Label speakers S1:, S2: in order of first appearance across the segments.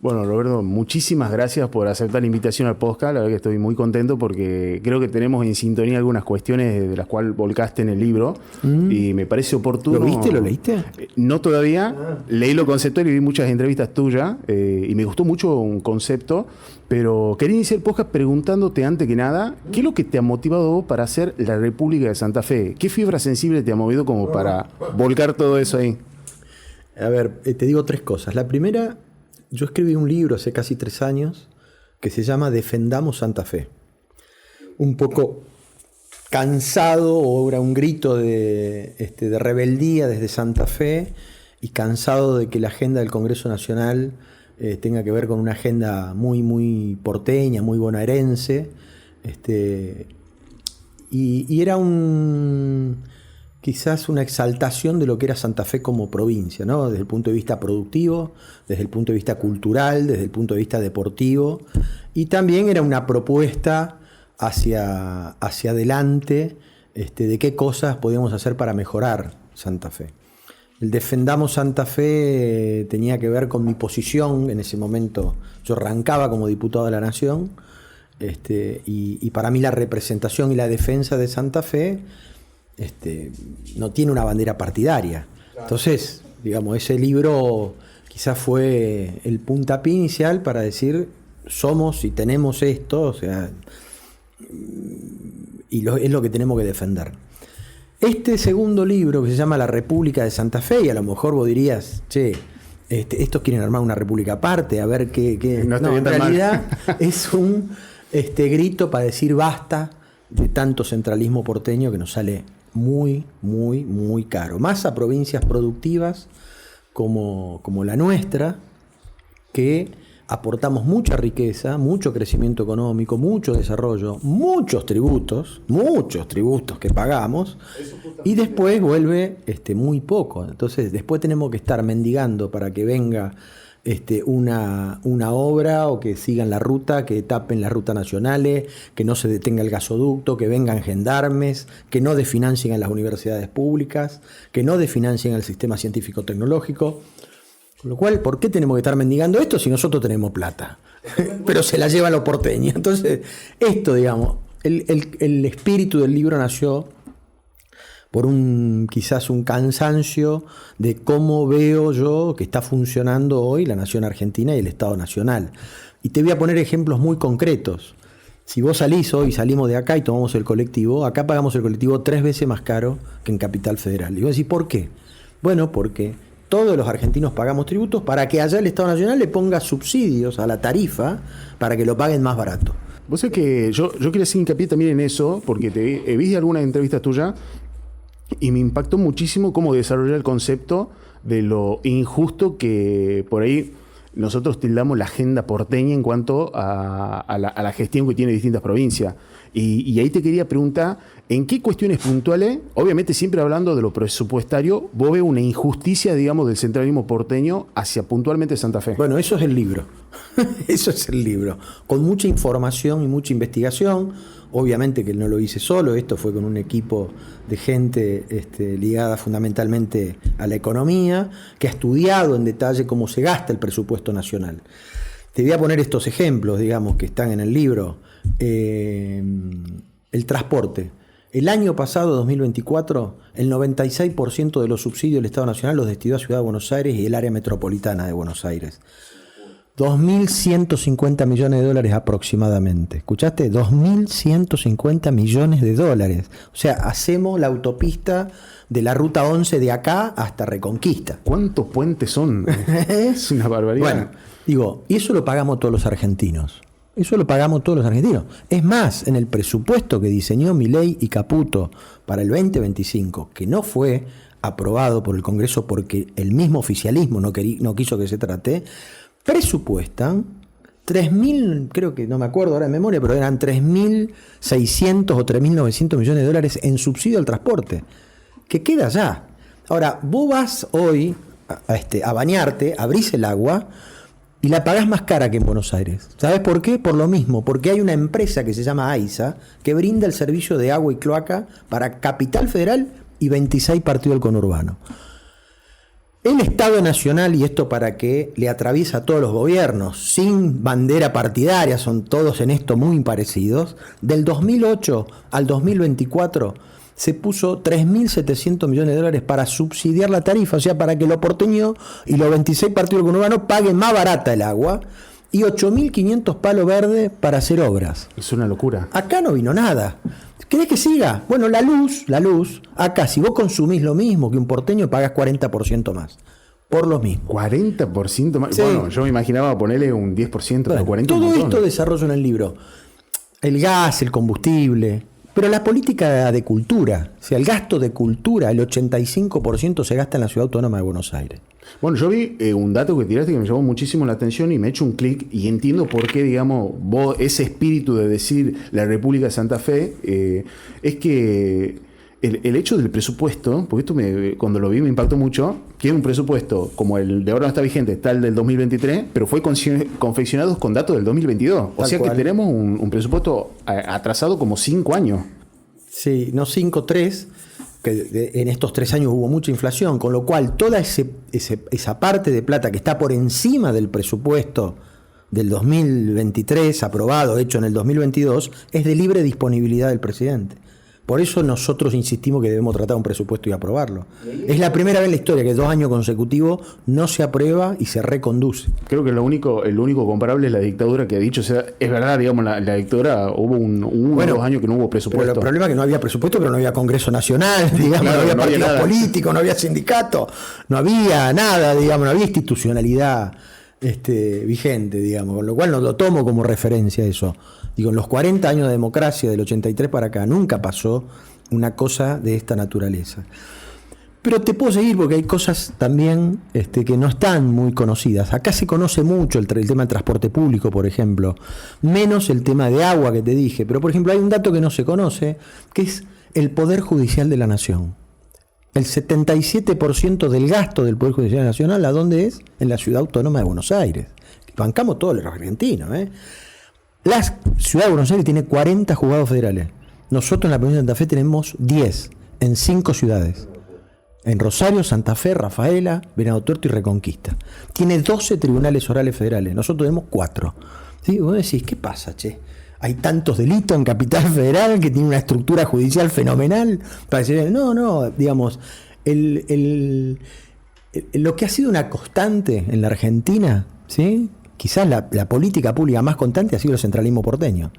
S1: Bueno, Roberto, muchísimas gracias por aceptar la invitación al podcast. La verdad que estoy muy contento porque creo que tenemos en sintonía algunas cuestiones de las cuales volcaste en el libro y me parece oportuno.
S2: ¿Lo viste? ¿Lo leíste?
S1: No todavía. Leí lo conceptual y vi muchas entrevistas tuyas y me gustó mucho un concepto, pero quería iniciar el podcast preguntándote antes que nada, ¿qué es lo que te ha motivado vos para hacer la República de Santa Fe? ¿Qué fibra sensible te ha movido como para volcar todo eso ahí?
S2: A ver, te digo tres cosas. La primera, yo escribí un libro hace casi 3 años que se llama Defendamos Santa Fe. Un poco cansado, o era un grito de rebeldía desde Santa Fe, y cansado de que la agenda del Congreso Nacional tenga que ver con una agenda muy, muy porteña, muy bonaerense. Y era quizás una exaltación de lo que era Santa Fe como provincia, ¿no? Desde el punto de vista productivo, desde el punto de vista cultural, desde el punto de vista deportivo, y también era una propuesta hacia adelante de qué cosas podíamos hacer para mejorar Santa Fe. El Defendamos Santa Fe tenía que ver con mi posición en ese momento. Yo arrancaba como diputado de la Nación, y para mí la representación y la defensa de Santa Fe no tiene una bandera partidaria. Entonces, digamos, ese libro quizás fue el puntapié inicial para decir, somos y tenemos esto, o sea, es lo que tenemos que defender. Este segundo libro, que se llama La República de Santa Fe, y a lo mejor vos dirías, che, estos quieren armar una república aparte, a ver qué. No, en realidad es un grito para decir basta de tanto centralismo porteño que nos sale muy, muy, muy caro. Más a provincias productivas como la nuestra, que aportamos mucha riqueza, mucho crecimiento económico, mucho desarrollo, muchos tributos que pagamos, y después vuelve muy poco. Entonces después tenemos que estar mendigando para que venga una obra, o que sigan la ruta, que tapen las rutas nacionales, que no se detenga el gasoducto, que vengan gendarmes, que no desfinancien a las universidades públicas, que no desfinancien al sistema científico-tecnológico. Con lo cual, ¿por qué tenemos que estar mendigando esto si nosotros tenemos plata? Pero se la llevan los porteños. Entonces, digamos, el espíritu del libro nació por quizás un cansancio de cómo veo yo que está funcionando hoy la nación argentina y el Estado Nacional. Y te voy a poner ejemplos muy concretos. Si vos salís hoy, salimos de acá y tomamos el colectivo, acá pagamos el colectivo 3 veces más caro que en Capital Federal. Y vos decís, ¿por qué? Bueno, porque todos los argentinos pagamos tributos para que allá el Estado Nacional le ponga subsidios a la tarifa para que lo paguen más barato.
S1: Vos sabés que yo quería hacer hincapié también en eso, porque he visto algunas entrevistas tuyas y me impactó muchísimo cómo desarrollar el concepto de lo injusto que por ahí nosotros tildamos la agenda porteña en cuanto a la gestión que tiene distintas provincias. Y ahí te quería preguntar, ¿en qué cuestiones puntuales, obviamente siempre hablando de lo presupuestario, vos ves una injusticia, digamos, del centralismo porteño hacia puntualmente Santa Fe?
S2: Bueno, eso es el libro. Eso es el libro. Con mucha información y mucha investigación. Obviamente que no lo hice solo, esto fue con un equipo de gente ligada fundamentalmente a la economía, que ha estudiado en detalle cómo se gasta el presupuesto nacional. Te voy a poner estos ejemplos, digamos, que están en el libro. El transporte. El año pasado, 2024, el 96% de los subsidios del Estado Nacional los destinó a Ciudad de Buenos Aires y el área metropolitana de Buenos Aires. 2.150 millones de dólares aproximadamente. ¿Escuchaste? 2.150 millones de dólares. O sea, hacemos la autopista de la Ruta 11 de acá hasta Reconquista.
S1: ¿Cuántos puentes son? Es una barbaridad.
S2: Bueno, digo, y eso lo pagamos todos los argentinos. Eso lo pagamos todos los argentinos. Es más, en el presupuesto que diseñó Milei y Caputo para el 2025, que no fue aprobado por el Congreso porque el mismo oficialismo no quiso que se trate, presupuestan 3.000, creo que no me acuerdo ahora de memoria, pero eran 3.600 o 3.900 millones de dólares en subsidio al transporte, que queda allá. Ahora, vos vas hoy a bañarte, abrís el agua y la pagás más cara que en Buenos Aires. ¿Sabés por qué? Por lo mismo, porque hay una empresa que se llama AISA que brinda el servicio de agua y cloaca para Capital Federal y 26 partidos del conurbano. El Estado Nacional, y esto para que le atraviesa a todos los gobiernos, sin bandera partidaria, son todos en esto muy parecidos, del 2008 al 2024 se puso 3.700 millones de dólares para subsidiar la tarifa, o sea, para que los porteños y los 26 partidos conurbanos paguen más barata el agua, y 8.500 palos verdes para hacer obras.
S1: Es una locura.
S2: Acá no vino nada. ¿Querés que siga? Bueno, la luz, acá si vos consumís lo mismo que un porteño, pagás 40% más. Por lo mismo.
S1: 40% más.
S2: Sí.
S1: Bueno, yo me imaginaba ponerle un 10%, pero 40%.
S2: Todo esto desarrollo en el libro. El gas, el combustible, pero la política de cultura. O sea, el gasto de cultura, el 85% se gasta en la Ciudad Autónoma de Buenos Aires.
S1: Bueno, yo vi un dato que tiraste que me llamó muchísimo la atención y me he hecho un clic y entiendo por qué, digamos, vos, ese espíritu de decir la República de Santa Fe, es que el hecho del presupuesto, porque esto cuando lo vi me impactó mucho, que es un presupuesto como el de ahora no está vigente, está el del 2023, pero fue confeccionado con datos del 2022. O sea que tenemos un presupuesto atrasado como 5 años.
S2: Sí, no 5, 3, que en estos 3 años hubo mucha inflación, con lo cual toda esa parte de plata que está por encima del presupuesto del 2023, aprobado, hecho en el 2022, es de libre disponibilidad del presidente. Por eso nosotros insistimos que debemos tratar un presupuesto y aprobarlo. Es la primera vez en la historia que 2 años consecutivos no se aprueba y se reconduce.
S1: Creo que el único comparable es la dictadura que ha dicho, o sea, es verdad, digamos, la dictadura hubo uno o 2 años que no hubo presupuesto.
S2: Pero el problema es que no había presupuesto, pero no había Congreso Nacional, digamos, claro, no había partidos políticos, no había sindicatos, no había nada, digamos, no había institucionalidad vigente, digamos, con lo cual no lo tomo como referencia eso. Digo, en los 40 años de democracia del 83 para acá nunca pasó una cosa de esta naturaleza. Pero te puedo seguir porque hay cosas también que no están muy conocidas. Acá se conoce mucho el tema del transporte público, por ejemplo, menos el tema de agua que te dije. Pero, por ejemplo, hay un dato que no se conoce, que es el Poder Judicial de la Nación. El 77% del gasto del Poder Judicial Nacional, ¿a dónde es? En la Ciudad Autónoma de Buenos Aires. Bancamos todos los argentinos, La Ciudad de Buenos Aires tiene 40 juzgados federales. Nosotros en la provincia de Santa Fe tenemos 10 en 5 ciudades. En Rosario, Santa Fe, Rafaela, Venado Tuerto y Reconquista. Tiene 12 tribunales orales federales. Nosotros tenemos 4. ¿Sí? Vos decís, ¿qué pasa, che? Hay tantos delitos en Capital Federal que tiene una estructura judicial fenomenal. Para decir, no, digamos, lo que ha sido una constante en la Argentina, ¿sí? Quizás la política pública más constante ha sido el centralismo porteño,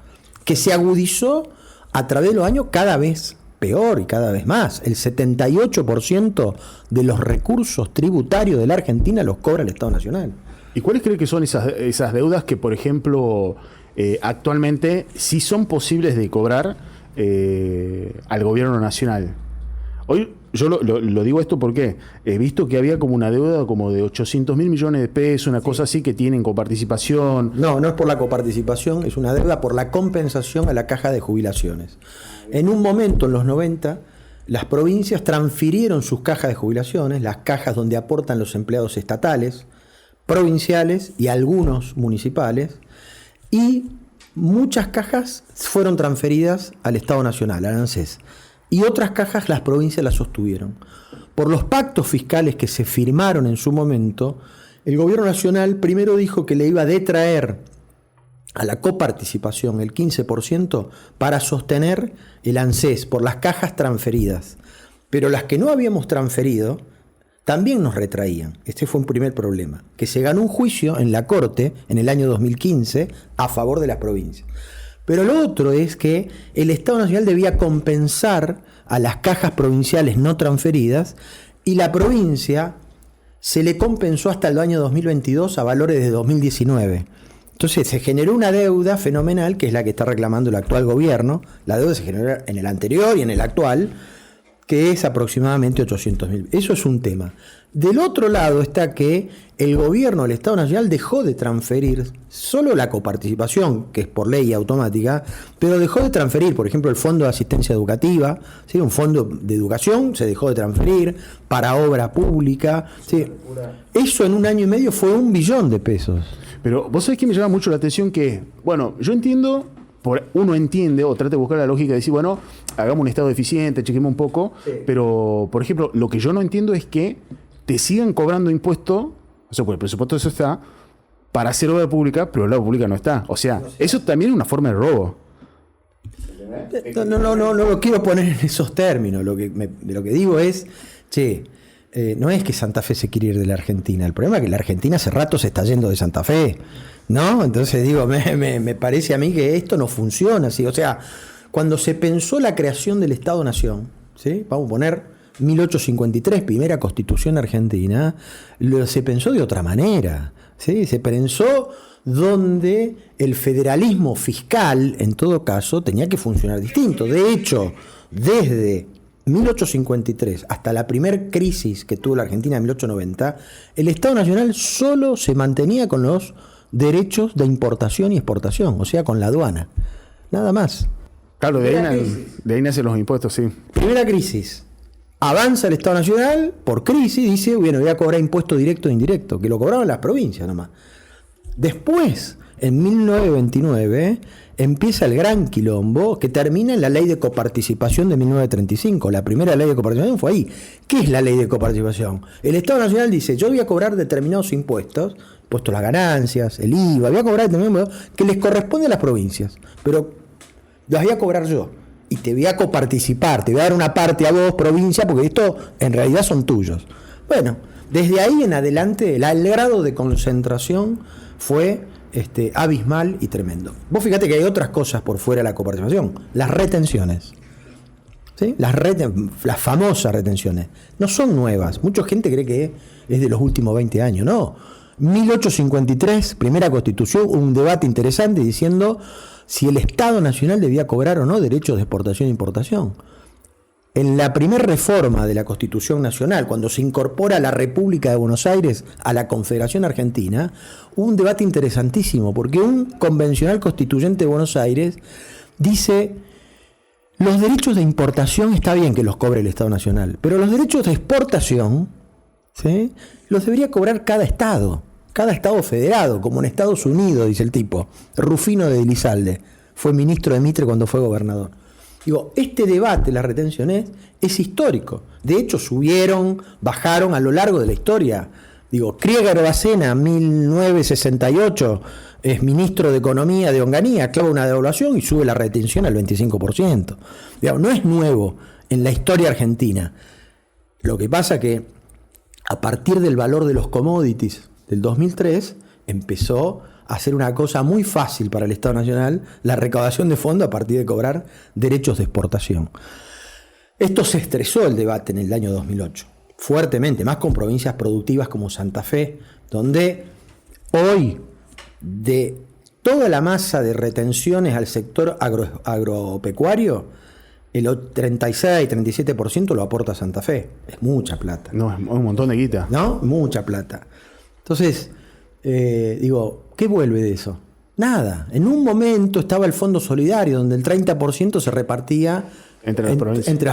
S2: que se agudizó a través de los años cada vez peor y cada vez más. El 78% de los recursos tributarios de la Argentina los cobra el Estado Nacional.
S1: ¿Y cuáles creen que son esas deudas que, por ejemplo, actualmente sí son posibles de cobrar al gobierno nacional? Hoy yo lo digo esto porque he visto que había como una deuda como de 800.000 millones de pesos, una cosa así que tienen coparticipación.
S2: No es por la coparticipación, es una deuda por la compensación a la caja de jubilaciones. En un momento, en los 90, las provincias transfirieron sus cajas de jubilaciones, las cajas donde aportan los empleados estatales, provinciales y algunos municipales, y muchas cajas fueron transferidas al Estado Nacional, al ANSES. Y otras cajas las provincias las sostuvieron. Por los pactos fiscales que se firmaron en su momento, el gobierno nacional primero dijo que le iba a detraer a la coparticipación el 15% para sostener el ANSES por las cajas transferidas. Pero las que no habíamos transferido también nos retraían. Este fue un primer problema, que se ganó un juicio en la Corte en el año 2015 a favor de las provincias. Pero lo otro es que el Estado Nacional debía compensar a las cajas provinciales no transferidas y la provincia se le compensó hasta el año 2022 a valores de 2019. Entonces se generó una deuda fenomenal, que es la que está reclamando el actual gobierno. La deuda se generó en el anterior y en el actual, que es aproximadamente 800.000. Eso es un tema. Del otro lado está que el gobierno del Estado Nacional dejó de transferir solo la coparticipación, que es por ley automática, pero dejó de transferir, por ejemplo, el Fondo de Asistencia Educativa, ¿sí? Un fondo de educación se dejó de transferir para obra pública. ¿Sí? Eso en un año y medio fue 1 billón de pesos.
S1: Pero vos sabés que me llama mucho la atención que, bueno, yo entiendo... Uno entiende o trata de buscar la lógica de decir, bueno, hagamos un estado eficiente, chequemos un poco, sí. Pero, por ejemplo, lo que yo no entiendo es que te sigan cobrando impuestos, o sea, pues el presupuesto eso está, para hacer obra pública, pero la obra pública no está. O sea, eso también es una forma de robo.
S2: No lo quiero poner en esos términos. Lo que digo es, no es que Santa Fe se quiere ir de la Argentina. El problema es que la Argentina hace rato se está yendo de Santa Fe, ¿no? Entonces digo, me parece a mí que esto no funciona así. O sea, cuando se pensó la creación del Estado-Nación, ¿sí? Vamos a poner 1853, primera Constitución argentina, se pensó de otra manera, ¿sí? Se pensó donde el federalismo fiscal, en todo caso, tenía que funcionar distinto. De hecho, desde 1853 hasta la primer crisis que tuvo la Argentina en 1890, el Estado Nacional solo se mantenía con los derechos de importación y exportación, o sea, con la aduana. Nada más.
S1: Claro, de ahí nacen los impuestos, sí.
S2: Primera crisis. Avanza el Estado Nacional, por crisis, dice, bueno, voy a cobrar impuesto directo e indirecto, que lo cobraban las provincias nomás. Después, en 1929, empieza el gran quilombo que termina en la ley de coparticipación de 1935. La primera ley de coparticipación fue ahí. ¿Qué es la ley de coparticipación? El Estado Nacional dice, yo voy a cobrar determinados impuestos, impuestos a las ganancias, el IVA, voy a cobrar determinados impuestos que les corresponde a las provincias, pero las voy a cobrar yo. Y te voy a coparticipar, te voy a dar una parte a vos, provincia, porque esto en realidad son tuyos. Bueno, desde ahí en adelante el grado de concentración fue abismal y tremendo. Vos fíjate que hay otras cosas por fuera de la coparticipación. Las retenciones. ¿Sí? Las famosas retenciones. No son nuevas. Mucha gente cree que es de los últimos 20 años. No. 1853, primera Constitución, un debate interesante diciendo si el Estado Nacional debía cobrar o no derechos de exportación e importación. En la primera reforma de la Constitución Nacional, cuando se incorpora la República de Buenos Aires a la Confederación Argentina, hubo un debate interesantísimo, porque un convencional constituyente de Buenos Aires dice, los derechos de importación está bien que los cobre el Estado Nacional, pero los derechos de exportación, ¿sí?, los debería cobrar cada Estado federado, como en Estados Unidos, dice el tipo. Rufino de Elizalde fue ministro de Mitre cuando fue gobernador. Digo, este debate, las retenciones, es histórico. De hecho, subieron, bajaron a lo largo de la historia. Digo, Krieger Bacena, 1968, es ministro de Economía de Onganía, clava una devaluación y sube la retención al 25%. Digo, no es nuevo en la historia argentina. Lo que pasa que a partir del valor de los commodities del 2003, empezó a hacer una cosa muy fácil para el Estado Nacional, la recaudación de fondos a partir de cobrar derechos de exportación. Esto se estresó el debate en el año 2008, fuertemente, más con provincias productivas como Santa Fe, donde hoy de toda la masa de retenciones al sector agropecuario, el 36-37% lo aporta Santa Fe. Es mucha plata.
S1: No, es un montón de guita.
S2: ¿No? Mucha plata. Entonces, ¿qué vuelve de eso? Nada. En un momento estaba el Fondo Solidario, donde el 30% se repartía entre las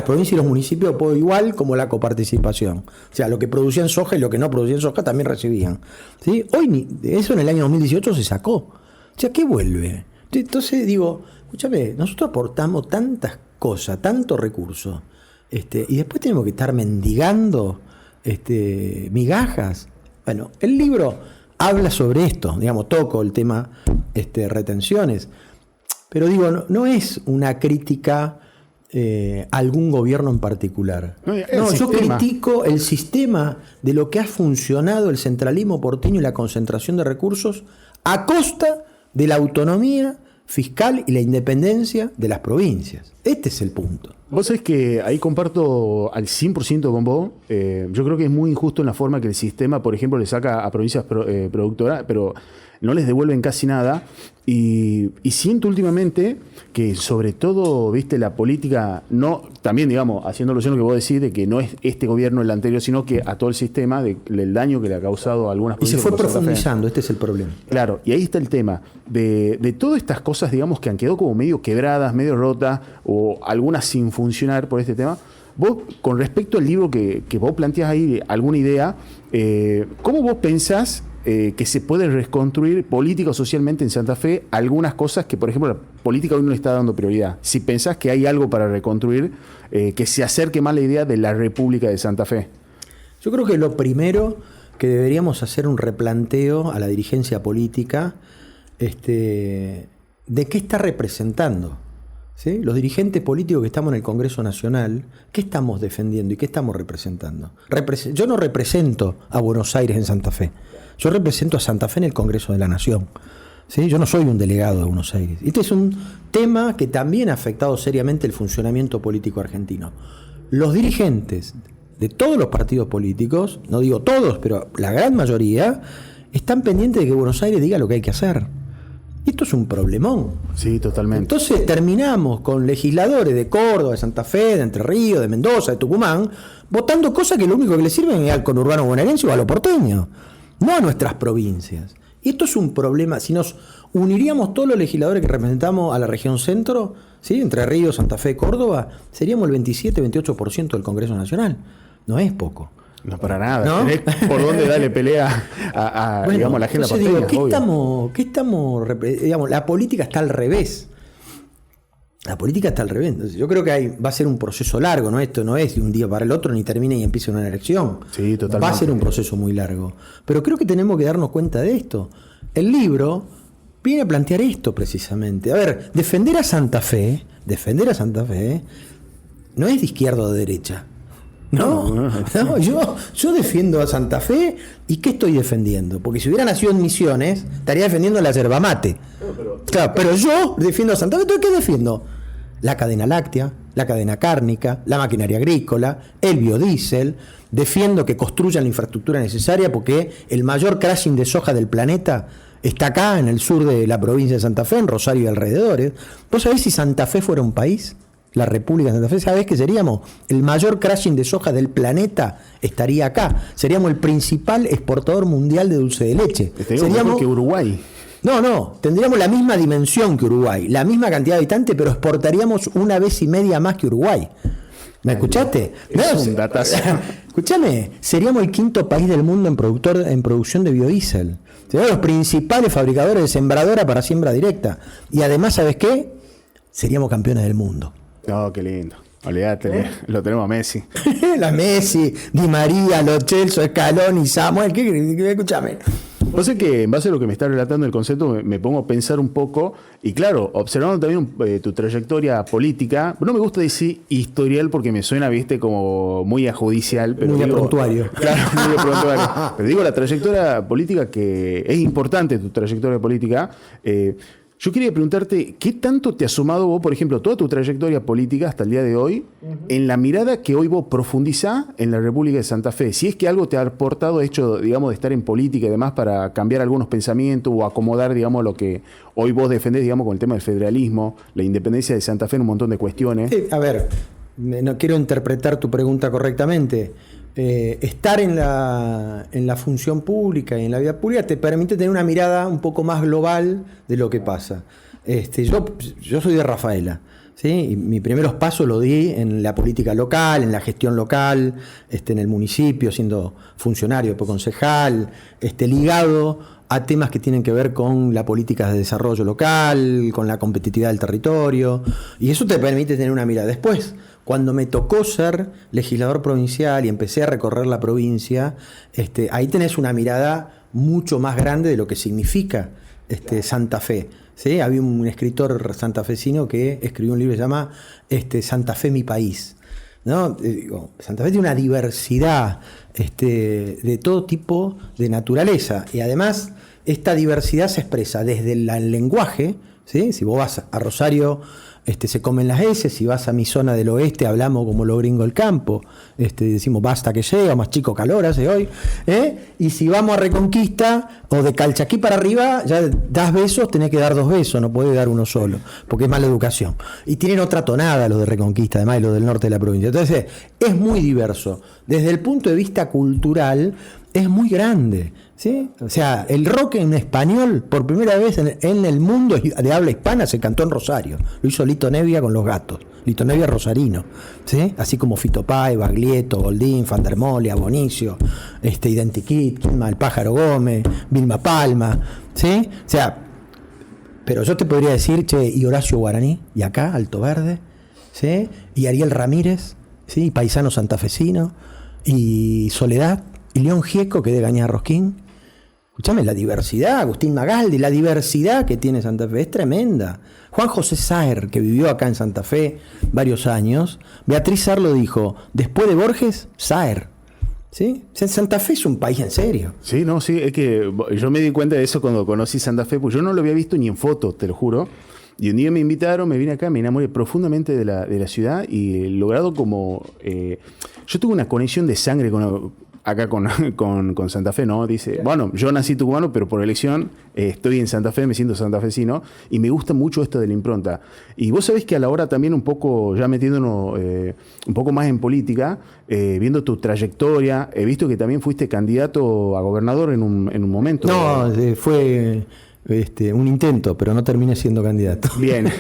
S2: provincias y los municipios por igual, como la coparticipación. O sea, lo que producían soja y lo que no producían soja también recibían. ¿Sí? Hoy eso en el año 2018 se sacó. O sea, ¿qué vuelve? Entonces digo, escúchame, nosotros aportamos tantas cosas, tantos recursos, y después tenemos que estar mendigando migajas. Bueno, el libro habla sobre esto, digamos, toco el tema retenciones, pero digo, no es una crítica a algún gobierno en particular. No, yo critico el sistema de lo que ha funcionado el centralismo porteño y la concentración de recursos a costa de la autonomía fiscal y la independencia de las provincias. Este es el punto.
S1: Vos sabés que ahí comparto al 100% con vos. Yo creo que es muy injusto en la forma que el sistema, por ejemplo, le saca a provincias productoras, pero no les devuelven casi nada. Y siento últimamente que sobre todo, viste, la política, no, también digamos, haciendo alusión a lo que vos decís, de que no es este gobierno el anterior, sino que a todo el sistema, del daño que le ha causado a algunas provincias.
S2: Y se fue profundizando, este es el problema.
S1: Claro, y ahí está el tema de todas estas cosas, digamos, que han quedado como medio quebradas, medio rotas, o algunas sin funcionar por este tema. Vos, con respecto al libro que vos planteás ahí, alguna idea, ¿cómo vos pensás que se puede reconstruir política o socialmente en Santa Fe algunas cosas que, por ejemplo, la política hoy no le está dando prioridad? Si pensás que hay algo para reconstruir que se acerque más a la idea de la República de Santa Fe.
S2: Yo creo que lo primero que deberíamos hacer un replanteo a la dirigencia política de qué está representando. ¿Sí? Los dirigentes políticos que estamos en el Congreso Nacional, ¿qué estamos defendiendo y qué estamos representando? Yo no represento a Buenos Aires en Santa Fe, yo represento a Santa Fe en el Congreso de la Nación. ¿Sí? Yo no soy un delegado de Buenos Aires. Este es un tema que también ha afectado seriamente el funcionamiento político argentino. Los dirigentes de todos los partidos políticos, no digo todos, pero la gran mayoría, están pendientes de que Buenos Aires diga lo que hay que hacer. Esto es un problemón.
S1: Sí, totalmente.
S2: Entonces terminamos con legisladores de Córdoba, de Santa Fe, de Entre Ríos, de Mendoza, de Tucumán, votando cosas que lo único que le sirven es al conurbano bonaerense o a lo porteño, no a nuestras provincias. Y esto es un problema. Si nos uniríamos todos los legisladores que representamos a la región centro, ¿sí? Entre Ríos, Santa Fe, Córdoba, seríamos el 27-28% del Congreso Nacional. No es poco.
S1: No para nada. ¿No? Tenés por dónde darle pelea a bueno, digamos, la agenda porteña.
S2: Digamos, la política está al revés. La política está al revés. Entonces, yo creo que va a ser un proceso largo, ¿no? Esto no es de un día para el otro, ni termina y empieza una elección.
S1: Sí, totalmente.
S2: Va a ser un proceso muy largo. Pero creo que tenemos que darnos cuenta de esto. El libro viene a plantear esto precisamente. A ver, defender a Santa Fe no es de izquierda o de derecha. No, yo defiendo a Santa Fe. ¿Y qué estoy defendiendo? Porque si hubiera nacido en Misiones, estaría defendiendo la yerba mate. Claro, pero yo defiendo a Santa Fe. ¿Entonces qué defiendo? La cadena láctea, la cadena cárnica, la maquinaria agrícola, el biodiesel. Defiendo que construyan la infraestructura necesaria porque el mayor crashing de soja del planeta está acá, en el sur de la provincia de Santa Fe, en Rosario y alrededores. ¿Vos sabés si Santa Fe fuera un país? La República de Santa Fe, ¿sabés qué seríamos? El mayor crashing de soja del planeta estaría acá. Seríamos el principal exportador mundial de dulce de leche.
S1: Seríamos mejor que Uruguay.
S2: No, tendríamos la misma dimensión que Uruguay, la misma cantidad de habitantes, pero exportaríamos 1,5 veces más que Uruguay. ¿Me escuchaste?
S1: Es un datazo.
S2: Escúchame, seríamos el 5º país del mundo en producción de biodiesel. Seríamos los principales fabricadores de sembradora para siembra directa. Y además, ¿sabes qué? Seríamos campeones del mundo.
S1: No, qué lindo. Olvídate, lo tenemos a Messi.
S2: La Messi, Di María, Lo Celso, Scaloni, Samuel, escúchame.
S1: Vos sé que en base a lo que me está relatando el concepto me pongo a pensar un poco y claro, observando también tu trayectoria política, no me gusta decir historial porque me suena, viste, como muy ajudicial. Pero
S2: muy prontuario.
S1: Claro, muy prontuario. Pero digo, la trayectoria política que es importante, tu trayectoria política. Yo quería preguntarte, ¿qué tanto te ha sumado vos, por ejemplo, toda tu trayectoria política hasta el día de hoy, en la mirada que hoy vos profundizás en la República de Santa Fe? Si es que algo te ha aportado hecho, digamos, de estar en política y demás para cambiar algunos pensamientos o acomodar, digamos, lo que hoy vos defendés, digamos, con el tema del federalismo, la independencia de Santa Fe en un montón de cuestiones.
S2: A ver, no quiero interpretar tu pregunta correctamente. Estar en la función pública y en la vida pública te permite tener una mirada un poco más global de lo que pasa. Yo soy de Rafaela, ¿sí? Y mis primeros pasos los di en la política local, en la gestión local, en el municipio, siendo funcionario, después concejal, ligado a temas que tienen que ver con la política de desarrollo local, con la competitividad del territorio, y eso te permite tener una mirada. Después, cuando me tocó ser legislador provincial y empecé a recorrer la provincia, ahí tenés una mirada mucho más grande de lo que significa Santa Fe. ¿Sí? Había un escritor santafesino que escribió un libro que se llama Santa Fe, mi país. ¿No? Santa Fe tiene una diversidad de todo tipo de naturaleza y además esta diversidad se expresa desde el lenguaje, ¿sí? Si vos vas a Rosario se comen las S, si vas a mi zona del oeste hablamos como lo gringo el campo, decimos basta que llega, más chico calor hace hoy, y si vamos a Reconquista o de Calchaquí para arriba, ya das besos, tenés que dar 2 besos, no podés dar uno solo, porque es mala educación. Y tienen otra tonada los de Reconquista, además de los del norte de la provincia. Entonces, es muy diverso. Desde el punto de vista cultural, es muy grande, ¿sí? O sea, el rock en español, por primera vez en el mundo de habla hispana, se cantó en Rosario. Lo hizo Lito Nevia con Los Gatos. Lito Nevia rosarino, ¿sí? Así como Fito Páez, Baglietto, Goldín, Fandermolia, Bonicio, Identikit, El Pájaro Gómez, Vilma Palma, ¿sí? O sea, pero yo te podría decir, y Horacio Guaraní, y acá, Alto Verde, ¿sí? Y Ariel Ramírez, ¿sí? Paisano santafesino, y Soledad, y León Gieco, que de Gañar Rosquín. Escuchame, la diversidad, Agustín Magaldi, la diversidad que tiene Santa Fe es tremenda. Juan José Saer, que vivió acá en Santa Fe varios años, Beatriz Sarlo dijo, después de Borges, Saer. ¿Sí? Santa Fe es un país en serio.
S1: Sí, no, sí, es que yo me di cuenta de eso cuando conocí Santa Fe, pues yo no lo había visto ni en foto, te lo juro. Y un día me invitaron, me vine acá, me enamoré profundamente de la ciudad y he logrado como... yo tuve una conexión de sangre acá con Santa Fe, ¿no? Dice, bueno, yo nací tucumano, pero por elección estoy en Santa Fe, me siento santafesino y me gusta mucho esto de la impronta. Y vos sabés que a la hora también un poco, ya metiéndonos un poco más en política, viendo tu trayectoria, he visto que también fuiste candidato a gobernador en un momento.
S2: No, fue... un intento, pero no terminé siendo candidato.
S1: Bien.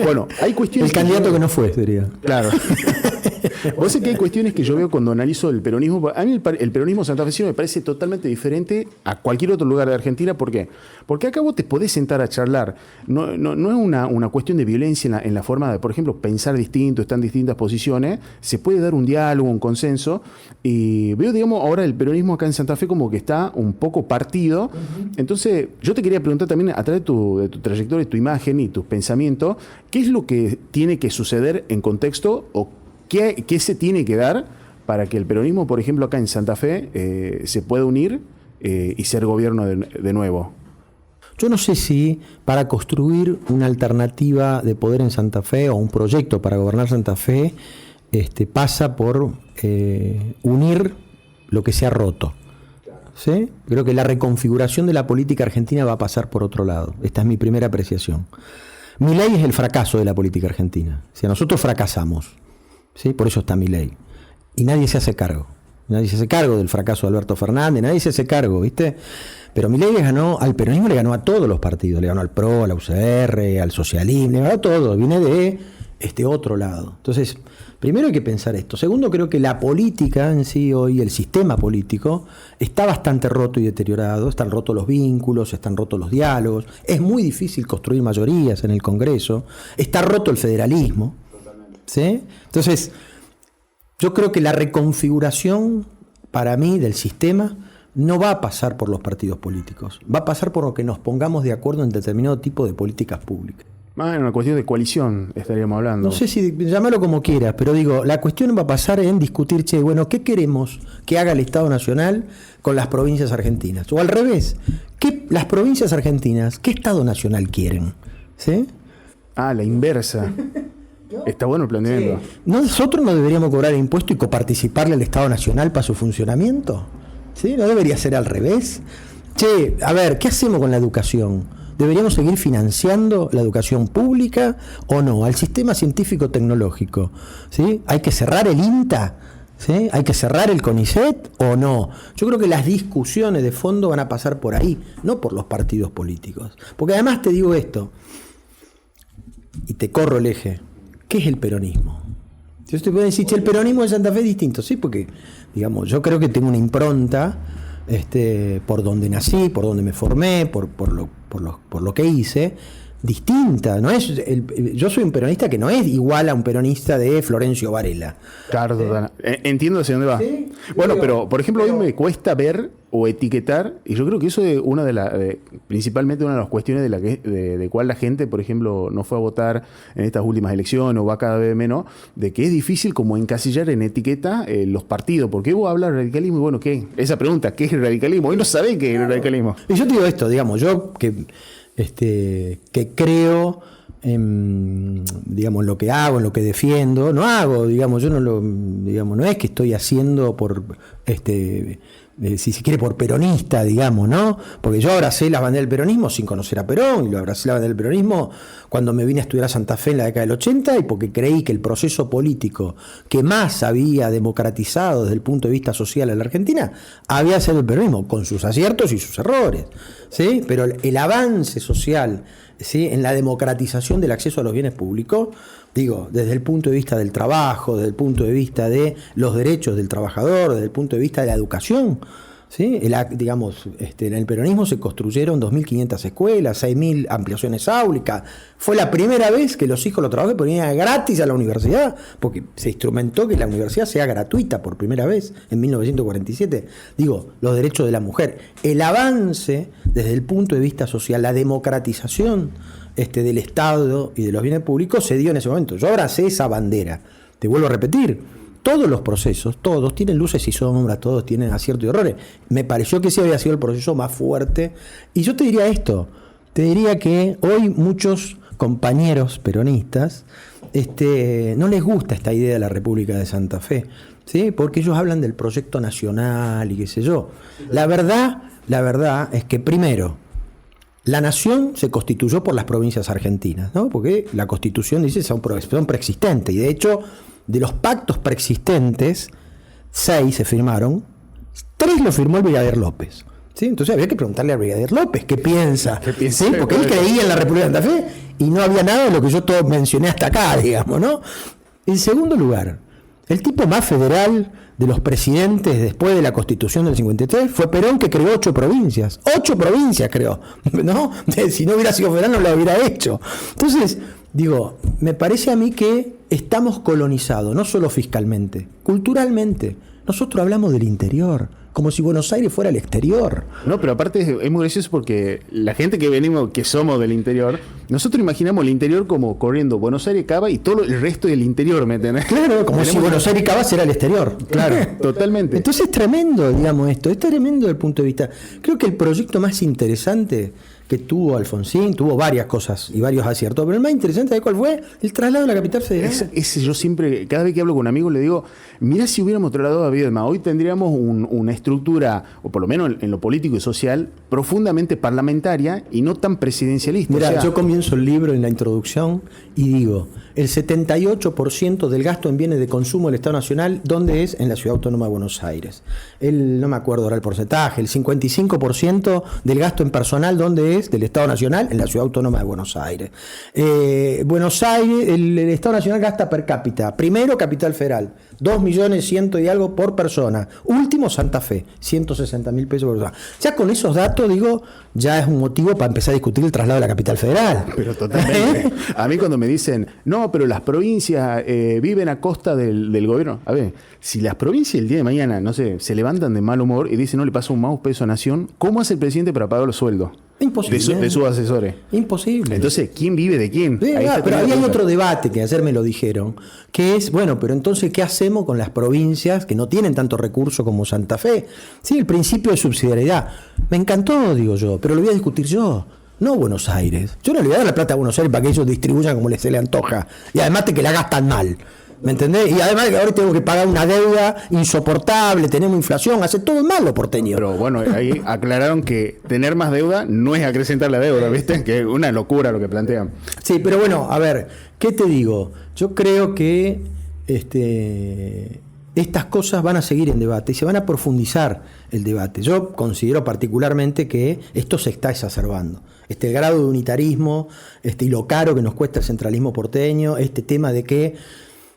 S1: Bueno, hay cuestiones...
S2: El candidato que no fue, sería.
S1: Claro. Vos sabés que hay cuestiones que yo veo cuando analizo el peronismo. A mí el peronismo santafesino me parece totalmente diferente a cualquier otro lugar de Argentina. ¿Por qué? Porque acá vos te podés sentar a charlar. No es una cuestión de violencia en la forma de, por ejemplo, pensar distinto, estar en distintas posiciones. Se puede dar un diálogo, un consenso. Y veo, digamos, ahora el peronismo acá en Santa Fe como que está un poco partido. Entonces, yo te quería preguntar también, a través de tu trayectoria, tu imagen y tus pensamientos, ¿qué es lo que tiene que suceder en contexto o qué se tiene que dar para que el peronismo, por ejemplo, acá en Santa Fe, se pueda unir y ser gobierno de nuevo?
S2: Yo no sé si para construir una alternativa de poder en Santa Fe o un proyecto para gobernar Santa Fe pasa por unir lo que se ha roto. ¿Sí? Creo que la reconfiguración de la política argentina va a pasar por otro lado. Esta es mi primera apreciación. Milei es el fracaso de la política argentina. O sea, nosotros fracasamos. ¿Sí? Por eso está Milei. Y nadie se hace cargo. Nadie se hace cargo del fracaso de Alberto Fernández, nadie se hace cargo, ¿viste? Pero Milei le ganó, al peronismo le ganó a todos los partidos, le ganó al PRO, a la UCR, al socialismo, le ganó a todo, viene de este otro lado. Entonces, primero hay que pensar esto. Segundo, creo que la política en sí hoy, el sistema político, está bastante roto y deteriorado, están rotos los vínculos, están rotos los diálogos, es muy difícil construir mayorías en el Congreso, está roto el federalismo, ¿sí? Entonces, yo creo que la reconfiguración, para mí, del sistema no va a pasar por los partidos políticos, va a pasar por lo que nos pongamos de acuerdo en determinado tipo de políticas públicas.
S1: En una cuestión de coalición estaríamos hablando.
S2: No sé si llamarlo como quieras, pero digo, la cuestión va a pasar en discutir, bueno, ¿qué queremos que haga el Estado Nacional con las provincias argentinas? O al revés, las provincias argentinas, ¿qué Estado Nacional quieren? ¿Sí?
S1: La inversa. Está bueno el planteamiento.
S2: Sí. ¿Nosotros no deberíamos cobrar impuesto y coparticiparle al Estado Nacional para su funcionamiento? ¿Sí? ¿No debería ser al revés? Che, a ver, ¿qué hacemos con la educación? ¿Deberíamos seguir financiando la educación pública o no? Al sistema científico-tecnológico, ¿sí? ¿Hay que cerrar el INTA? ¿Sí? ¿Hay que cerrar el CONICET o no? Yo creo que las discusiones de fondo van a pasar por ahí, no por los partidos políticos. Porque además te digo esto, y te corro el eje, ¿qué es el peronismo? Yo te puedo decir, el peronismo de Santa Fe es distinto, sí, porque, digamos, yo creo que tengo una impronta por donde nací, por donde me formé, por lo que hice, distinta. No es yo soy un peronista que no es igual a un peronista de Florencio Varela.
S1: Claro, entiendo hacia dónde va. ¿Sí? Bueno, pero por ejemplo, hoy me cuesta ver o etiquetar, y yo creo que eso es principalmente una de las cuestiones de cuál la gente, por ejemplo, no fue a votar en estas últimas elecciones o va cada vez menos, de que es difícil como encasillar en etiqueta los partidos. ¿Por qué vos hablas de radicalismo? Y bueno, ¿qué? Esa pregunta, ¿qué es el radicalismo? Hoy no sabés qué es el radicalismo.
S2: Y yo te digo esto, digamos, yo que creo en, digamos, en lo que hago, en lo que defiendo, no es que estoy haciendo por si se quiere por peronista, digamos, ¿no? Porque yo abracé la bandera del peronismo sin conocer a Perón, y lo abracé la bandera del peronismo cuando me vine a estudiar a Santa Fe en la década del 80, y porque creí que el proceso político que más había democratizado desde el punto de vista social en la Argentina había sido el peronismo, con sus aciertos y sus errores, ¿sí? Pero el avance social, ¿sí?, en la democratización del acceso a los bienes públicos, digo, desde el punto de vista del trabajo, desde el punto de vista de los derechos del trabajador, desde el punto de vista de la educación, ¿Sí? Digamos, en el peronismo se construyeron 2.500 escuelas, 6.000 ampliaciones áulicas. Fue la primera vez que los hijos de los trabajadores ponían gratis a la universidad, porque se instrumentó que la universidad sea gratuita por primera vez en 1947. Digo, los derechos de la mujer. El avance desde el punto de vista social, la democratización del Estado y de los bienes públicos se dio en ese momento. Yo abracé esa bandera. Te vuelvo a repetir. Todos los procesos, todos tienen luces y sombras, todos tienen aciertos y errores. Me pareció que ese había sido el proceso más fuerte. Y yo te diría esto, te diría que hoy muchos compañeros peronistas no les gusta esta idea de la República de Santa Fe, ¿sí? Porque ellos hablan del proyecto nacional y qué sé yo. La verdad es que primero, la nación se constituyó por las provincias argentinas, ¿no? Porque la Constitución dice que son preexistentes y de hecho de los pactos preexistentes, 6 se firmaron, 3 lo firmó el brigadier López. ¿Sí? Entonces había que preguntarle al brigadier López qué piensa. ¿Sí? Porque él creía en la República de Santa Fe y no había nada de lo que yo todo mencioné hasta acá, digamos, ¿no? En segundo lugar, el tipo más federal de los presidentes después de la Constitución del 53 fue Perón, que creó 8 provincias. 8 provincias creó, ¿no? Si no hubiera sido federal no lo hubiera hecho. Entonces, digo, me parece a mí que estamos colonizados, no solo fiscalmente, culturalmente. Nosotros hablamos del interior, como si Buenos Aires fuera el exterior.
S1: No, pero aparte es muy gracioso porque la gente que somos del interior, nosotros imaginamos el interior como corriendo Buenos Aires, Cava y todo el resto del interior, ¿me entendés?
S2: Claro, como si Buenos Aires y Cava era el exterior.
S1: Claro, totalmente.
S2: Entonces es tremendo, digamos, esto, es tremendo desde el punto de vista. Creo que el proyecto más interesante que tuvo Alfonsín, tuvo varias cosas y varios aciertos, pero el más interesante, ¿sabes cuál fue? El traslado a la capital federal.
S1: Ese yo siempre, cada vez que hablo con amigos le digo, mira si hubiéramos trasladado a Viedma, hoy tendríamos una estructura, o por lo menos en lo político y social, profundamente parlamentaria y no tan presidencialista.
S2: Mira, yo comienzo el libro en la introducción y digo, el 78% del gasto en bienes de consumo del Estado Nacional, ¿dónde es? En la Ciudad Autónoma de Buenos Aires. No me acuerdo ahora el porcentaje, el 55% del gasto en personal, ¿dónde es? Del Estado Nacional, en la Ciudad Autónoma de Buenos Aires. Buenos Aires, el Estado Nacional gasta per cápita. Primero, Capital Federal, 2.100.000 y algo por persona. Último, Santa Fe, 160.000 pesos por persona. Ya con esos datos, digo, ya es un motivo para empezar a discutir el traslado de la Capital Federal.
S1: Pero totalmente. A mí cuando me dicen, no, pero las provincias viven a costa del gobierno. A ver, si las provincias el día de mañana, no sé, se levantan de mal humor y dicen, no le pasa un más peso a Nación, ¿cómo hace el presidente para pagar los sueldos?
S2: Imposible.
S1: De sus asesores.
S2: Imposible.
S1: Entonces, ¿quién vive de quién?
S2: Sí, pero ahí hay otro debate que ayer me lo dijeron, que es, bueno, pero entonces, ¿qué hacemos con las provincias que no tienen tanto recurso como Santa Fe? Sí, el principio de subsidiariedad. Me encantó, digo yo, pero lo voy a discutir yo. No Buenos Aires. Yo no le voy a dar la plata a Buenos Aires para que ellos distribuyan como se le antoja. Y además que la gastan mal. ¿Me entendés? Y además que ahora tengo que pagar una deuda insoportable, tenemos inflación, hace todo mal los porteños.
S1: Pero bueno, ahí aclararon que tener más deuda no es acrecentar la deuda, ¿viste? Que es una locura lo que plantean.
S2: Sí, pero bueno, a ver, ¿qué te digo? Yo creo que estas cosas van a seguir en debate y se van a profundizar el debate. Yo considero particularmente que esto se está exacerbando. El grado de unitarismo, y lo caro que nos cuesta el centralismo porteño, este tema de que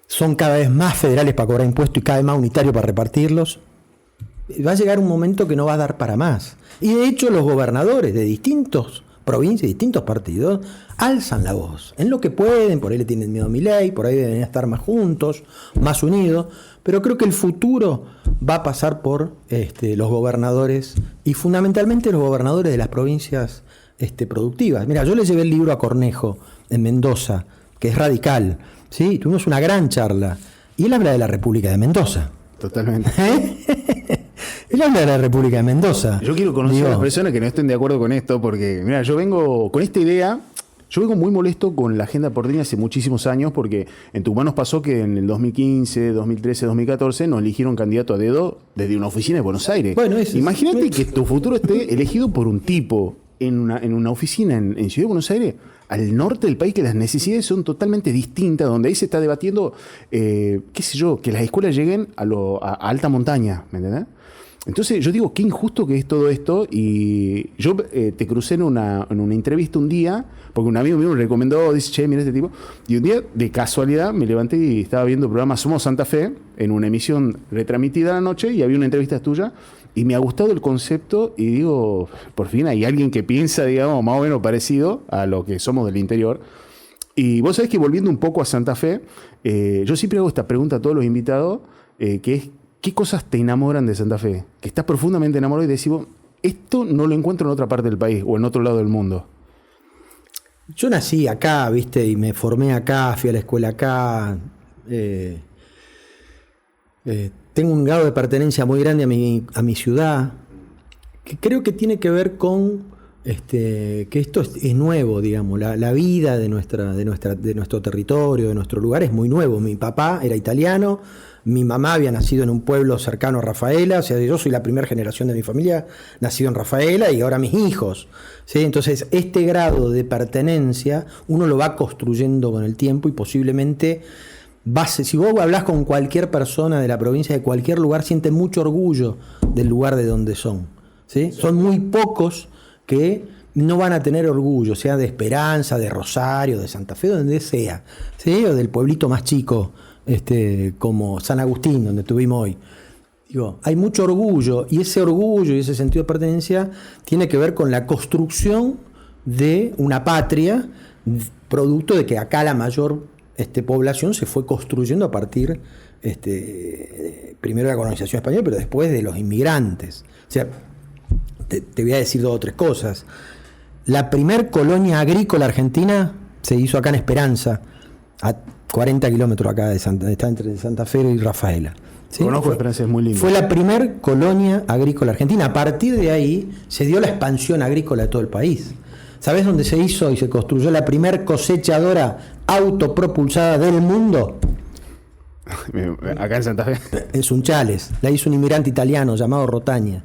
S2: son cada vez más federales para cobrar impuestos y cada vez más unitarios para repartirlos. Va a llegar un momento que no va a dar para más. Y de hecho los gobernadores de distintas provincias, distintos partidos, alzan la voz en lo que pueden, por ahí le tienen miedo a Milei, por ahí deben estar más juntos, más unidos, pero creo que el futuro va a pasar por los gobernadores y fundamentalmente los gobernadores de las provincias productivas. Mira, yo le llevé el libro a Cornejo en Mendoza, que es radical. Sí, tuvimos una gran charla. Y él habla de la República de Mendoza.
S1: Totalmente.
S2: Él habla de la República de Mendoza.
S1: Yo quiero conocer a las personas que no estén de acuerdo con esto, porque, mira, yo vengo con esta idea, yo vengo muy molesto con la agenda porteña hace muchísimos años, porque en Tucumán nos pasó que en el 2015, 2013, 2014 nos eligieron candidato a dedo desde una oficina de Buenos Aires. Bueno, imagínate que tu futuro esté elegido por un tipo en una oficina en Ciudad de Buenos Aires, al norte del país, que las necesidades son totalmente distintas, donde ahí se está debatiendo, qué sé yo, que las escuelas lleguen a alta montaña, ¿me entendés? Entonces yo digo, qué injusto que es todo esto, y yo te crucé en una entrevista un día, porque un amigo mío me recomendó, dice, che, mira este tipo, y un día, de casualidad, me levanté y estaba viendo el programa Somos Santa Fe, en una emisión retransmitida a la noche, y había una entrevista tuya, Y me ha gustado el concepto y digo, por fin hay alguien que piensa, digamos, más o menos parecido a lo que somos del interior. Y vos sabés que volviendo un poco a Santa Fe, yo siempre hago esta pregunta a todos los invitados, que es, ¿qué cosas te enamoran de Santa Fe? Que estás profundamente enamorado y decís, esto no lo encuentro en otra parte del país o en otro lado del mundo.
S2: Yo nací acá, ¿viste? Y me formé acá, fui a la escuela acá. Tengo un grado de pertenencia muy grande a mi ciudad, que creo que tiene que ver con que esto es nuevo, digamos. La vida de nuestro territorio, de nuestro lugar es muy nuevo. Mi papá era italiano, mi mamá había nacido en un pueblo cercano a Rafaela, o sea, yo soy la primera generación de mi familia nacido en Rafaela y ahora mis hijos, ¿sí? Entonces, este grado de pertenencia uno lo va construyendo con el tiempo y posiblemente... Si vos hablás con cualquier persona de la provincia, de cualquier lugar, sienten mucho orgullo del lugar de donde son, ¿sí? Son muy pocos que no van a tener orgullo, sea de Esperanza, de Rosario, de Santa Fe, donde sea, ¿sí? O del pueblito más chico, como San Agustín, donde estuvimos hoy. Digo, hay mucho orgullo, y ese orgullo y ese sentido de pertenencia tiene que ver con la construcción de una patria, producto de que acá la mayor población se fue construyendo a partir primero de la colonización española, pero después de los inmigrantes. O sea, te voy a decir 2 o 3 cosas. La primer colonia agrícola argentina se hizo acá en Esperanza, a 40 kilómetros acá está entre Santa Fe y Rafaela, ¿sí?
S1: Conozco Esperanza, es muy lindo.
S2: Fue la primer colonia agrícola argentina. A partir de ahí se dio la expansión agrícola de todo el país. ¿Sabés dónde se hizo y se construyó la primer cosechadora autopropulsada del mundo?
S1: Acá en Santa Fe.
S2: En Sunchales. La hizo un inmigrante italiano llamado Rotaña.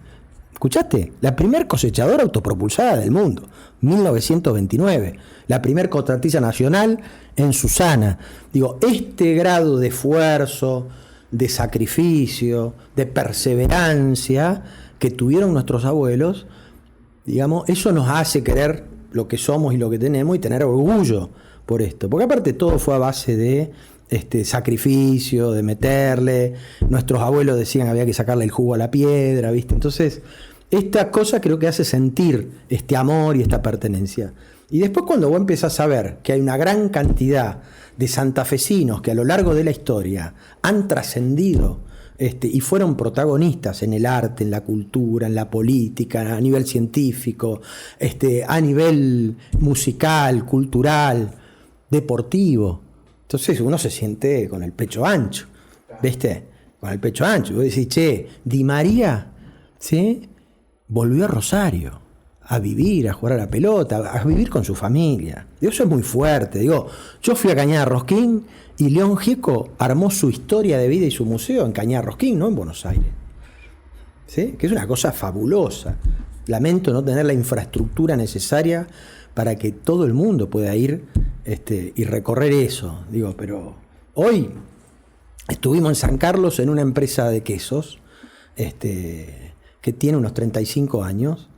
S2: ¿Escuchaste? La primer cosechadora autopropulsada del mundo. 1929. La primer contratista nacional en Susana. Digo, este grado de esfuerzo, de sacrificio, de perseverancia que tuvieron nuestros abuelos, digamos, eso nos hace querer lo que somos y lo que tenemos y tener orgullo por esto. Porque aparte todo fue a base de sacrificio, de meterle. Nuestros abuelos decían que había que sacarle el jugo a la piedra, ¿viste? Entonces, esta cosa creo que hace sentir este amor y esta pertenencia. Y después cuando vos empezás a ver que hay una gran cantidad de santafesinos que a lo largo de la historia han trascendido y fueron protagonistas en el arte, en la cultura, en la política, a nivel científico, a nivel musical, cultural, deportivo. Entonces uno se siente con el pecho ancho, ¿viste? Con el pecho ancho. Vos decís, che, Di María, ¿sí? Volvió a Rosario a vivir, a jugar a la pelota, a vivir con su familia. Digo, eso es muy fuerte. Digo, yo fui a Cañada Rosquín y León Gieco armó su historia de vida y su museo en Cañada Rosquín, no en Buenos Aires. ¿Sí? Que es una cosa fabulosa. Lamento no tener la infraestructura necesaria para que todo el mundo pueda ir y recorrer eso. Digo, pero hoy estuvimos en San Carlos en una empresa de quesos que tiene unos 35 años.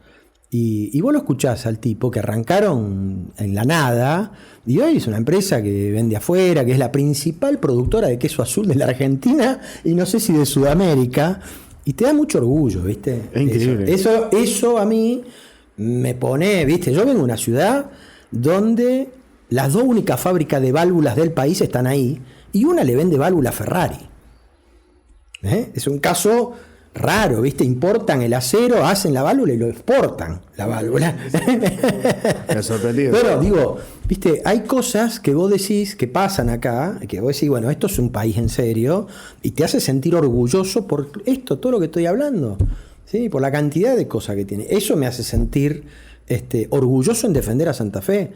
S2: Y vos lo escuchás al tipo que arrancaron en la nada y hoy es una empresa que vende afuera, que es la principal productora de queso azul de la Argentina y no sé si de Sudamérica, y te da mucho orgullo, ¿viste?
S1: Es increíble.
S2: Eso a mí me pone, ¿viste? Yo vengo de una ciudad donde las 2 únicas fábricas de válvulas del país están ahí y una le vende válvula a Ferrari. Es un caso raro, ¿viste? Importan el acero, hacen la válvula y lo exportan, la válvula.
S1: Me ha sorprendido.
S2: Pero digo, ¿viste? Hay cosas que vos decís que pasan acá, que vos decís, bueno, esto es un país en serio, y te hace sentir orgulloso por esto, todo lo que estoy hablando, ¿sí? Por la cantidad de cosas que tiene. Eso me hace sentir orgulloso en defender a Santa Fe.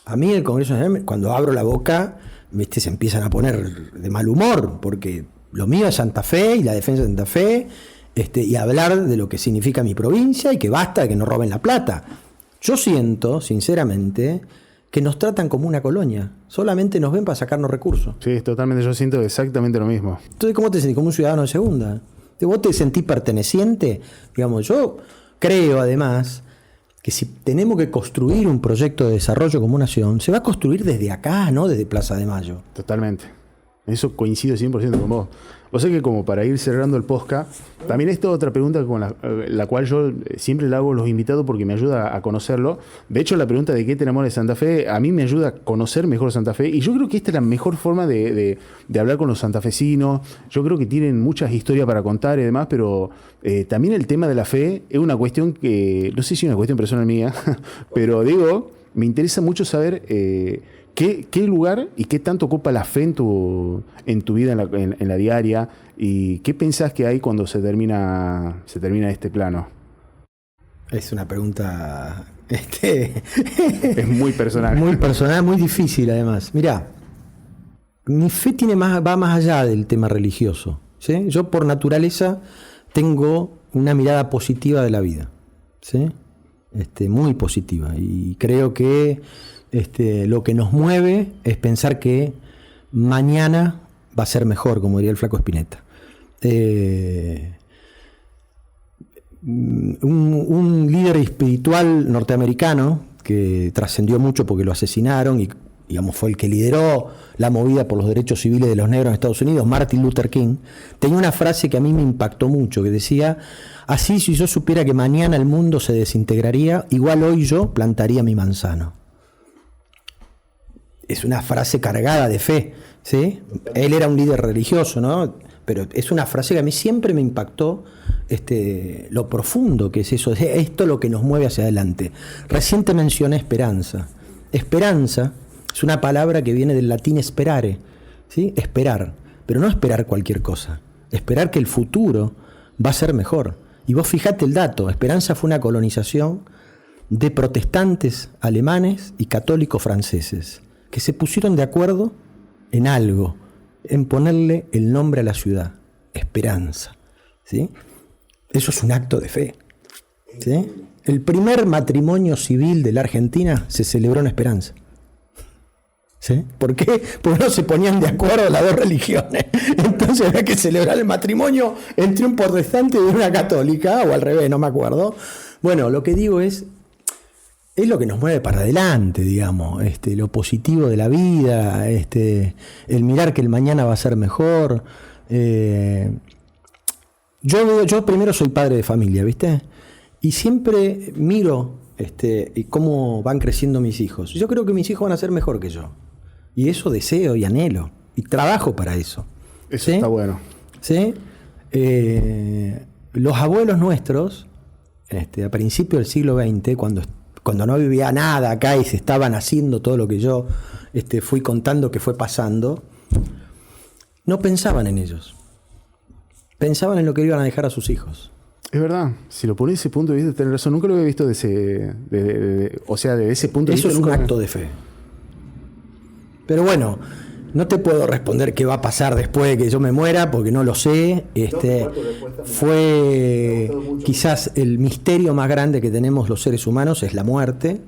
S2: A mí el Congreso Nacional, cuando abro la boca, ¿viste? Se empiezan a poner de mal humor, porque lo mío es Santa Fe y la defensa de Santa Fe, y hablar de lo que significa mi provincia y que basta de que nos roben la plata. Yo siento, sinceramente, que nos tratan como una colonia. Solamente nos ven para sacarnos recursos.
S1: Sí, totalmente. Yo siento exactamente lo mismo.
S2: Entonces, ¿cómo te sentís? Como un ciudadano de segunda. ¿Vos te sentís perteneciente? Digamos, yo creo, además, que si tenemos que construir un proyecto de desarrollo como nación, se va a construir desde acá, no desde Plaza de Mayo.
S1: Totalmente. Eso coincido 100% con vos. O sea que como para ir cerrando el podcast, también esta otra pregunta con la cual yo siempre le hago a los invitados porque me ayuda a conocerlo. De hecho, la pregunta de qué te enamora de Santa Fe, a mí me ayuda a conocer mejor Santa Fe. Y yo creo que esta es la mejor forma de hablar con los santafesinos. Yo creo que tienen muchas historias para contar y demás, pero también el tema de la fe es una cuestión que, no sé si es una cuestión personal mía, pero digo, me interesa mucho saber... ¿Qué lugar y qué tanto ocupa la fe en tu vida, en la diaria? ¿Y qué pensás que hay cuando se termina este plano?
S2: Es una pregunta...
S1: es muy personal.
S2: Muy personal, muy difícil además. Mirá, mi fe va más allá del tema religioso, ¿sí? Yo por naturaleza tengo una mirada positiva de la vida, ¿sí? Muy positiva. Y creo que... lo que nos mueve es pensar que mañana va a ser mejor, como diría el Flaco Spinetta. Un líder espiritual norteamericano que trascendió mucho porque lo asesinaron y, digamos, fue el que lideró la movida por los derechos civiles de los negros en Estados Unidos, Martin Luther King, tenía una frase que a mí me impactó mucho, que decía: así, si yo supiera que mañana el mundo se desintegraría, igual hoy yo plantaría mi manzano. Es una frase cargada de fe, ¿sí? Él era un líder religioso, ¿no? Pero es una frase que a mí siempre me impactó, lo profundo que es eso, esto es lo que nos mueve hacia adelante. Recién te mencioné esperanza. Esperanza es una palabra que viene del latín sperare, ¿sí? Esperar, pero no esperar cualquier cosa, esperar que el futuro va a ser mejor. Y vos fijate el dato, Esperanza fue una colonización de protestantes alemanes y católicos franceses, que se pusieron de acuerdo en algo, en ponerle el nombre a la ciudad, Esperanza, ¿sí? Eso es un acto de fe, ¿sí? El primer matrimonio civil de la Argentina se celebró en Esperanza, ¿sí? ¿Por qué? Porque no se ponían de acuerdo las dos religiones. Entonces había que celebrar el matrimonio entre un protestante y una católica, o al revés, no me acuerdo. Bueno, lo que digo es lo que nos mueve para adelante, digamos, lo positivo de la vida, el mirar que el mañana va a ser mejor. Yo primero soy padre de familia, ¿viste? Y siempre miro cómo van creciendo mis hijos. Yo creo que mis hijos van a ser mejor que yo. Y eso deseo y anhelo. Y trabajo para eso.
S1: Eso, ¿sí? Está bueno.
S2: ¿Sí? Los abuelos nuestros, a principios del siglo XX, cuando no vivía nada acá y se estaban haciendo todo lo que yo fui contando que fue pasando, no pensaban en ellos. Pensaban en lo que iban a dejar a sus hijos.
S1: Es verdad, si lo pones desde ese punto de vista, tenés razón. Nunca lo había visto de ese punto de vista.
S2: Eso es un acto de fe. Pero bueno, no te puedo responder qué va a pasar después de que yo me muera, porque no lo sé. Fue quizás el misterio más grande que tenemos los seres humanos, es la muerte.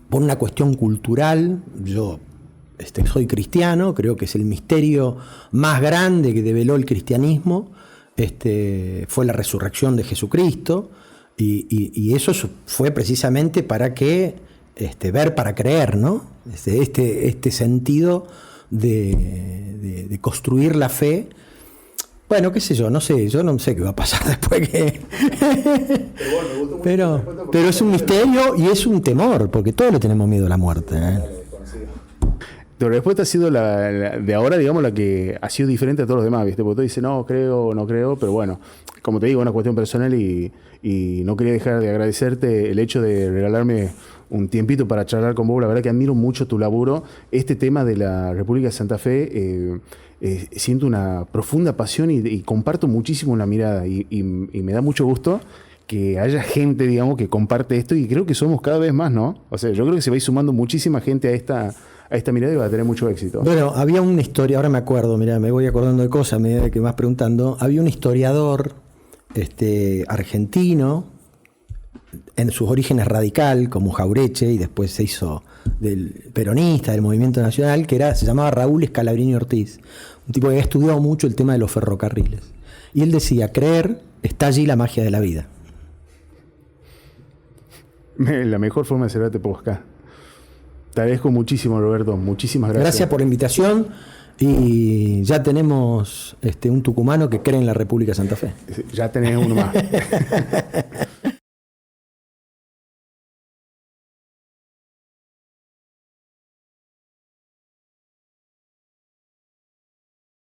S2: Por una cuestión cultural, yo soy cristiano, creo que es el misterio más grande que develó el cristianismo. Fue la resurrección de Jesucristo, y eso fue precisamente para que ver para creer, ¿no? Este sentido de construir la fe. Bueno, qué sé yo no sé qué va a pasar después que... pero es un misterio y es un temor, porque todos le tenemos miedo a la muerte, ¿eh?
S1: Tu respuesta ha sido la de ahora, digamos, la que ha sido diferente a todos los demás, ¿viste? Porque tú dices, no creo, pero bueno, como te digo, es una cuestión personal y no quería dejar de agradecerte el hecho de regalarme un tiempito para charlar con vos. La verdad que admiro mucho tu laburo. Este tema de la República de Santa Fe, siento una profunda pasión y comparto muchísimo la mirada y me da mucho gusto que haya gente, digamos, que comparte esto, y creo que somos cada vez más, ¿no? O sea, yo creo que se va a ir sumando muchísima gente a esta mirada y va a tener mucho éxito.
S2: Bueno, había una historia, ahora me acuerdo, mirá, me voy acordando de cosas a medida que me vas preguntando. Había un historiador argentino, en sus orígenes radical, como Jaureche, y después se hizo del peronista, del movimiento nacional, se llamaba Raúl Scalabrini Ortiz, un tipo que había estudiado mucho el tema de los ferrocarriles. Y él decía, creer, está allí la magia de la vida.
S1: La mejor forma de cerrar este podcast. Te agradezco muchísimo, Roberto. Muchísimas gracias.
S2: Gracias por la invitación. Y ya tenemos un tucumano que cree en la República de Santa Fe.
S1: Ya tenés uno más.